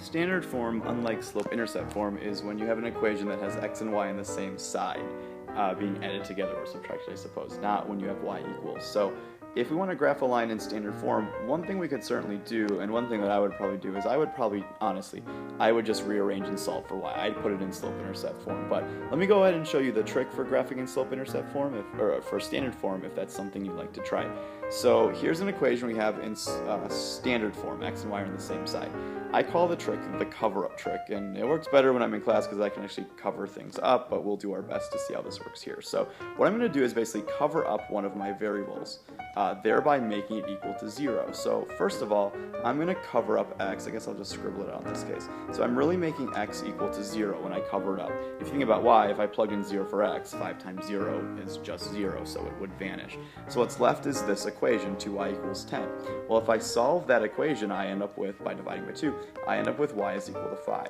Standard form, unlike slope-intercept form, is when you have an equation that has x and y on the same side being added together or subtracted, I suppose, not when you have y equals. So if we want to graph a line in standard form, one thing we could certainly do, and one thing that I would probably do, is honestly, I would just rearrange and solve for y. I'd put it in slope-intercept form. But let me go ahead and show you the trick for graphing in slope-intercept form, or for standard form, if that's something you'd like to try. So here's an equation we have in standard form. X and y are on the same side. I call the trick the cover-up trick, and it works better when I'm in class because I can actually cover things up, but we'll do our best to see how this works here. So what I'm going to do is basically cover up one of my variables, thereby making it equal to 0. So first of all, I'm going to cover up x. I guess I'll just scribble it out in this case. So I'm really making x equal to 0 when I cover it up. If you think about y, if I plug in 0 for x, 5 times 0 is just 0, so it would vanish. So what's left is this equation, 2y equals 10. Well, if I solve that equation, I end up with, by dividing by 2, I end up with y is equal to 5,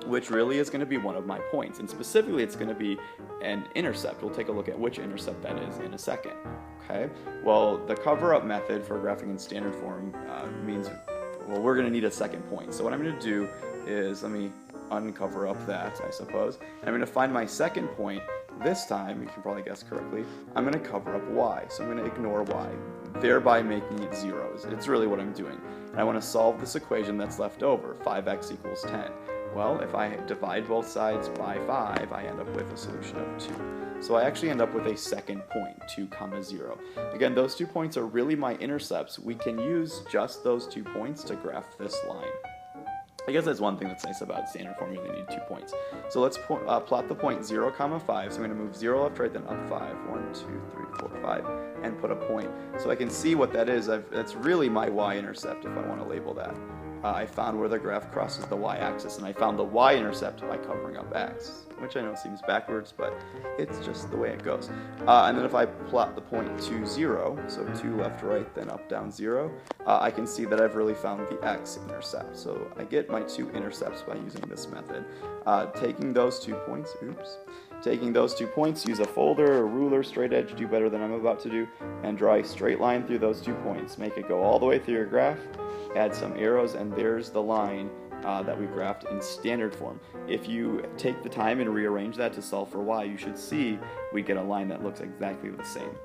which really is going to be one of my points, and specifically it's going to be an intercept. We'll take a look at which intercept that is in a second. Okay, well, the cover-up method for graphing in standard form means, well, we're going to need a second point. So what I'm going to do is, let me uncover up that, I suppose, and I'm going to find my second point. This time, you can probably guess correctly, I'm going to cover up y, so I'm going to ignore y, thereby making it 0. It's really what I'm doing. And I want to solve this equation that's left over, 5x equals 10. Well, if I divide both sides by 5, I end up with a solution of 2. So I actually end up with a second point, 2, 0. Again, those 2 points are really my intercepts. We can use just those 2 points to graph this line. I guess that's one thing that's nice about standard form, you only need 2 points. So let's plot the point 0, 5. So I'm going to move 0 left, right, then up 5. 1, 2, 3, 4, 5, and put a point. So I can see what that is. That's really my y-intercept, if I want to label that. I found where the graph crosses the y-axis, and I found the y-intercept by covering up x, which I know seems backwards, but it's just the way it goes. And then if I plot the point 2, 0, so 2 left, right, then up, down, 0, I can see that I've really found the x-intercept. So I get my 2 intercepts by using this method. Taking those 2 points, use a folder, a ruler, straight edge, do better than I'm about to do, and draw a straight line through those 2 points. Make it go all the way through your graph, add some arrows, and there's the line that we graphed in standard form. If you take the time and rearrange that to solve for y, you should see we get a line that looks exactly the same.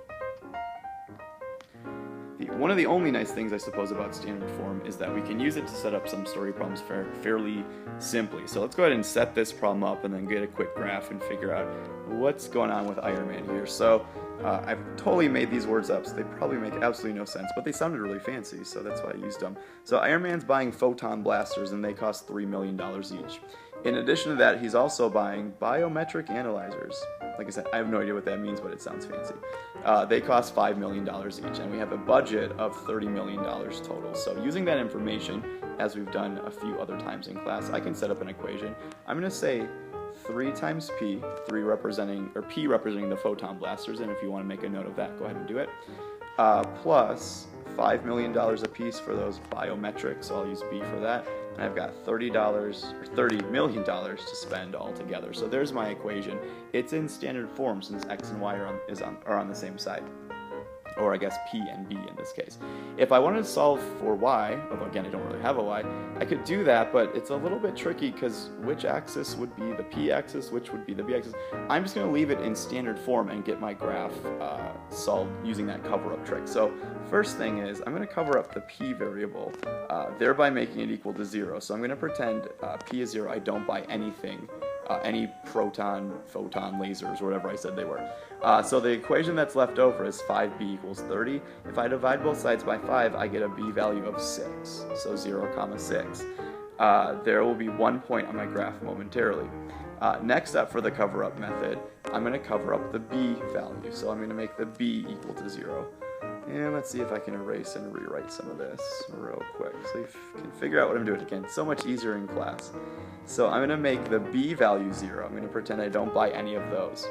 One of the only nice things, I suppose, about standard form is that we can use it to set up some story problems fairly simply. So let's go ahead and set this problem up and then get a quick graph and figure out what's going on with Iron Man here. So I've totally made these words up, so they probably make absolutely no sense, but they sounded really fancy, so that's why I used them. So Iron Man's buying photon blasters, and they cost $3 million each. In addition to that, he's also buying biometric analyzers. Like I said, I have no idea what that means, but it sounds fancy. They cost $5 million each, and we have a budget of $30 million total. So using that information, as we've done a few other times in class, I can set up an equation. I'm going to say 3 times p, p representing the photon blasters, and if you want to make a note of that, go ahead and do it, plus $5 million a piece for those biometrics, so I'll use B for that, and I've got $30 million to spend altogether. So there's my equation. It's in standard form since x and y are on the same side, or I guess p and b in this case. If I wanted to solve for y, although again I don't really have a y, I could do that, but it's a little bit tricky because which axis would be the p-axis, which would be the b-axis. I'm just going to leave it in standard form and get my graph solved using that cover-up trick. So first thing is I'm going to cover up the p variable, thereby making it equal to 0. So I'm going to pretend p is 0, I don't buy anything, any proton, photon, lasers, or whatever I said they were. So the equation that's left over is 5b equals 30. If I divide both sides by 5, I get a b value of 6, so 0, 6. There will be 1 point on my graph momentarily. Next up, for the cover-up method, I'm going to cover up the b value, so I'm going to make the b equal to 0. And let's see if I can erase and rewrite some of this real quick so you can figure out what I'm doing. Again, it's so much easier in class. So I'm going to make the b value 0. I'm going to pretend I don't buy any of those.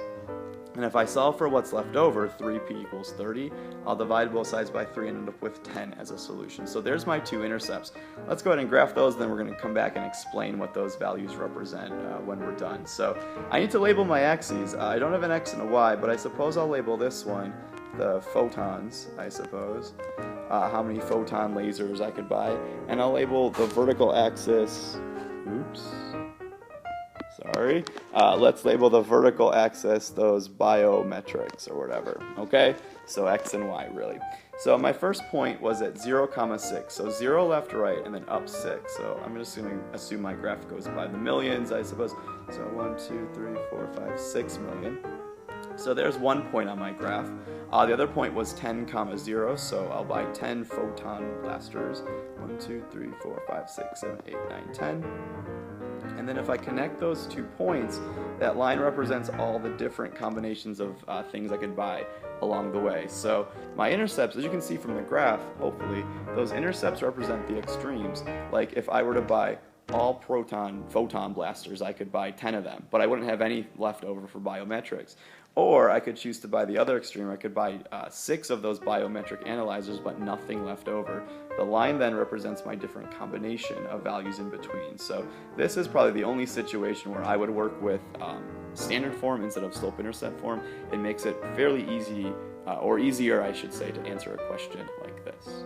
And if I solve for what's left over, 3p equals 30, I'll divide both sides by 3 and end up with 10 as a solution. So there's my 2 intercepts. Let's go ahead and graph those, then we're going to come back and explain what those values represent when we're done. So I need to label my axes. I don't have an x and a y, but I suppose I'll label this one the photons, I suppose. how many photon lasers I could buy, and I'll label the vertical axis, sorry, let's label the vertical axis those biometrics or whatever, okay? So x and y, really. So my first point was at 0, 6, so 0 left, right, and then up 6. So I'm just going to assume my graph goes by the millions, I suppose. So 1, 2, 3, 4, 5, 6 million. So there's one point on my graph. The other point was 10, 0, so I'll buy 10 photon blasters. 1, 2, 3, 4, 5, 6, 7, 8, 9, 10. And then if I connect those 2 points, that line represents all the different combinations of things I could buy along the way. So my intercepts, as you can see from the graph, hopefully, those intercepts represent the extremes. Like if I were to buy all photon blasters, I could buy 10 of them, but I wouldn't have any left over for biometrics. Or I could choose to buy the other extreme. I could buy 6 of those biometric analyzers, but nothing left over. The line then represents my different combination of values in between. So this is probably the only situation where I would work with standard form instead of slope-intercept form. It makes it fairly easy, or easier, I should say, to answer a question like this.